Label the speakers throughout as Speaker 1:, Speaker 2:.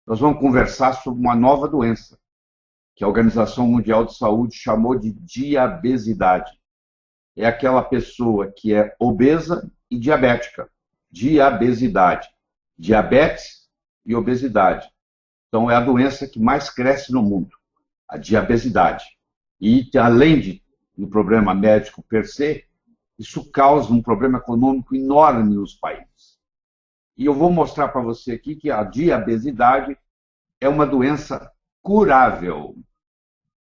Speaker 1: Nós vamos conversar sobre uma nova doença, que a Organização Mundial de Saúde chamou de diabesidade. É aquela pessoa que é obesa e diabética. Diabesidade. Diabetes e obesidade. Então, é a doença que mais cresce no mundo, a diabesidade. E, além do problema médico per se, isso causa um problema econômico enorme nos países. E eu vou mostrar para você aqui que a diabesidade é uma doença curável.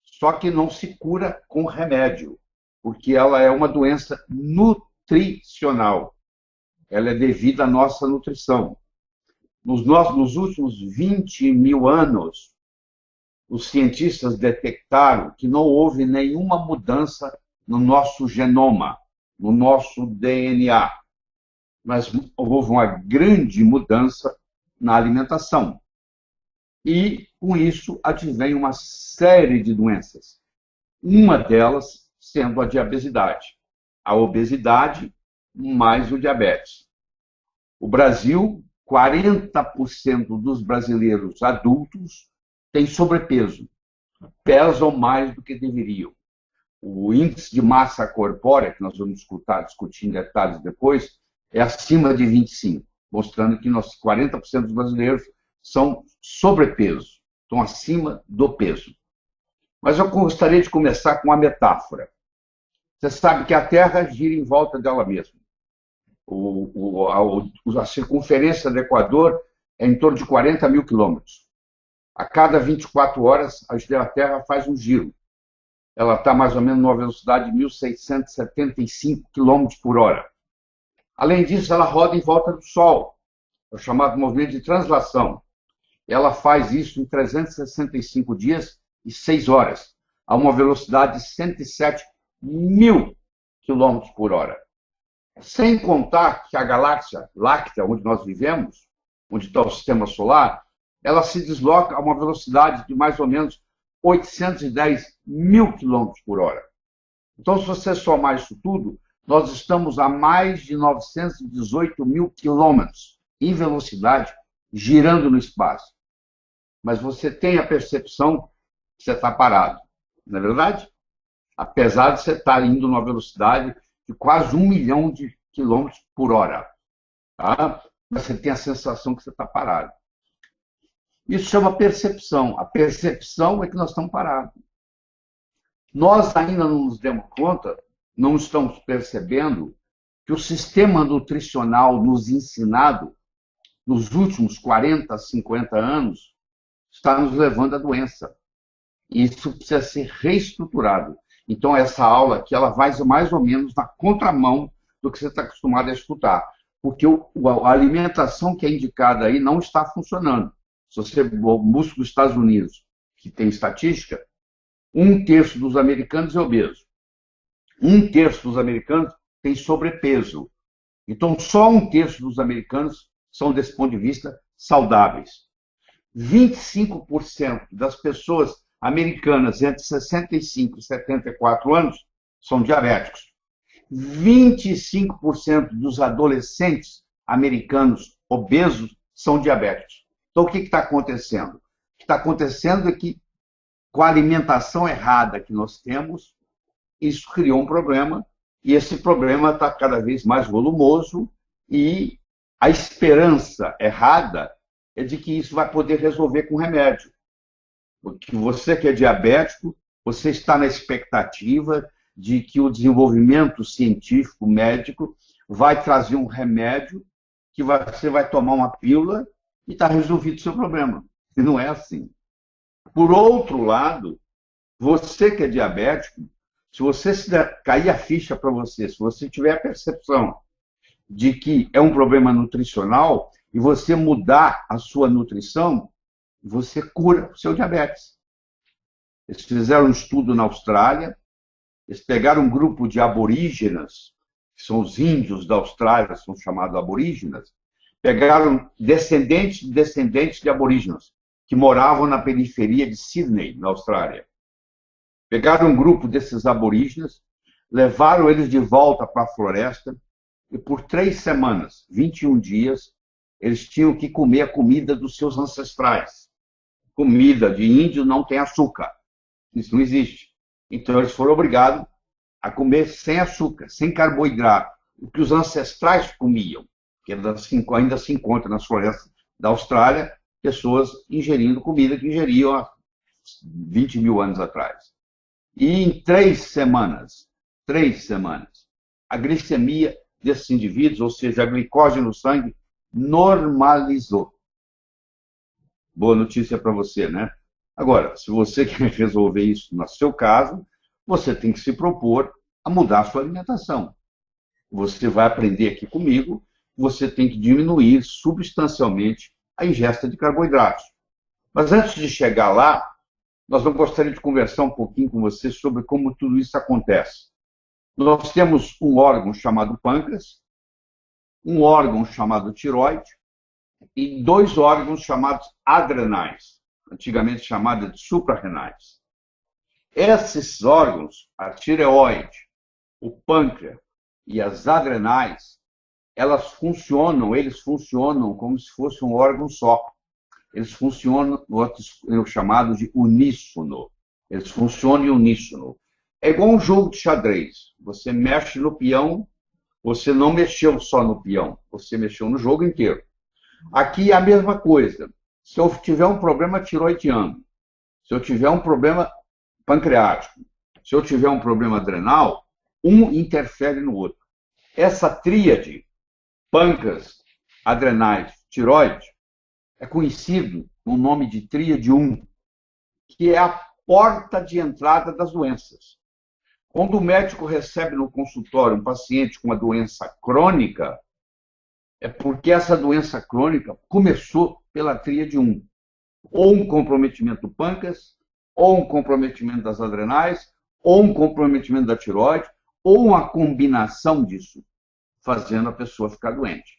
Speaker 1: Só que não se cura com remédio, porque ela é uma doença nutricional. Ela é devida à nossa nutrição. Nos últimos 20 mil anos, os cientistas detectaram que não houve nenhuma mudança no nosso genoma, no nosso DNA. Mas houve uma grande mudança na alimentação. E, com isso, advém uma série de doenças. Uma delas sendo a diabesidade. A obesidade mais o diabetes. O Brasil, 40% dos brasileiros adultos têm sobrepeso. Pesam mais do que deveriam. O índice de massa corpórea, que nós vamos discutir em detalhes depois, é acima de 25, mostrando que 40% dos brasileiros são sobrepeso, estão acima do peso. Mas eu gostaria de começar com uma metáfora. Você sabe que a Terra gira em volta dela mesma. A circunferência do Equador é em torno de 40 mil quilômetros. A cada 24 horas, a Terra faz um giro. Ela está mais ou menos numa velocidade de 1.675 quilômetros por hora. Além disso, ela roda em volta do Sol, é o chamado movimento de translação. Ela faz isso em 365 dias e 6 horas, a uma velocidade de 107 mil quilômetros por hora. Sem contar que a galáxia láctea, onde nós vivemos, onde está o sistema solar, ela se desloca a uma velocidade de mais ou menos 810 mil quilômetros por hora. Então, se você somar isso tudo, nós estamos a mais de 918 mil quilômetros em velocidade, girando no espaço. Mas você tem a percepção que você está parado, não é verdade? Apesar de você estar indo numa velocidade de quase 1 milhão de quilômetros por hora. Tá? Mas você tem a sensação que você está parado. Isso chama percepção. A percepção é que nós estamos parados. Nós ainda não nos demos conta, não estamos percebendo que o sistema nutricional nos ensinado nos últimos 40, 50 anos está nos levando à doença. E isso precisa ser reestruturado. Então, essa aula aqui, ela vai mais ou menos na contramão do que você está acostumado a escutar. Porque a alimentação que é indicada aí não está funcionando. Se você busca os Estados Unidos, que tem estatística, 1/3 dos americanos é obeso. 1/3 dos americanos tem sobrepeso. Então, só 1/3 dos americanos são, desse ponto de vista, saudáveis. 25% das pessoas americanas entre 65 e 74 anos são diabéticos. 25% dos adolescentes americanos obesos são diabéticos. Então, o que está acontecendo? O que está acontecendo é que, com a alimentação errada que nós temos, isso criou um problema, e esse problema está cada vez mais volumoso, e a esperança errada é de que isso vai poder resolver com remédio. Porque você que é diabético, você está na expectativa de que o desenvolvimento científico, médico, vai trazer um remédio que você vai tomar uma pílula e está resolvido o seu problema. E não é assim. Por outro lado, você que é diabético, se você cair a ficha para você, se você tiver a percepção de que é um problema nutricional e você mudar a sua nutrição, você cura o seu diabetes. Eles fizeram um estudo na Austrália, eles pegaram um grupo de aborígenas, que são os índios da Austrália, são chamados aborígenas, pegaram descendentes de aborígenas, que moravam na periferia de Sydney, na Austrália. Pegaram um grupo desses aborígenes, levaram eles de volta para a floresta, e por 3 semanas, 21 dias, eles tinham que comer a comida dos seus ancestrais. comida de índio não tem açúcar. Isso não existe. Então eles foram obrigados a comer sem açúcar, sem carboidrato, o que os ancestrais comiam, que ainda se encontra nas florestas da Austrália, pessoas ingerindo comida que ingeriam há 20 mil anos atrás. E em 3 semanas, a glicemia desses indivíduos, ou seja, a glicose no sangue, normalizou. Boa notícia para você, né? Agora, se você quer resolver isso no seu caso, você tem que se propor a mudar a sua alimentação. Você vai aprender aqui comigo, você tem que diminuir substancialmente a ingesta de carboidratos. Mas antes de chegar lá, nós vamos gostaria de conversar um pouquinho com você sobre como tudo isso acontece. Nós temos um órgão chamado pâncreas, um órgão chamado tireoide e 2 órgãos chamados adrenais, antigamente chamados de suprarrenais. Esses órgãos, a tireoide, o pâncreas e as adrenais, eles funcionam como se fosse um órgão só. Eles funcionam, chamado de uníssono. Eles funcionam em uníssono. É igual um jogo de xadrez. Você mexe no peão, você não mexeu só no peão, você mexeu no jogo inteiro. Aqui é a mesma coisa. Se eu tiver um problema tiroidiano, se eu tiver um problema pancreático, se eu tiver um problema adrenal, um interfere no outro. Essa tríade, pâncreas, adrenais, tireoide, é conhecido no nome de tríade 1, que é a porta de entrada das doenças. Quando o médico recebe no consultório um paciente com uma doença crônica, é porque essa doença crônica começou pela tríade 1. Ou um comprometimento do pâncreas, ou um comprometimento das adrenais, ou um comprometimento da tireoide, ou uma combinação disso, fazendo a pessoa ficar doente.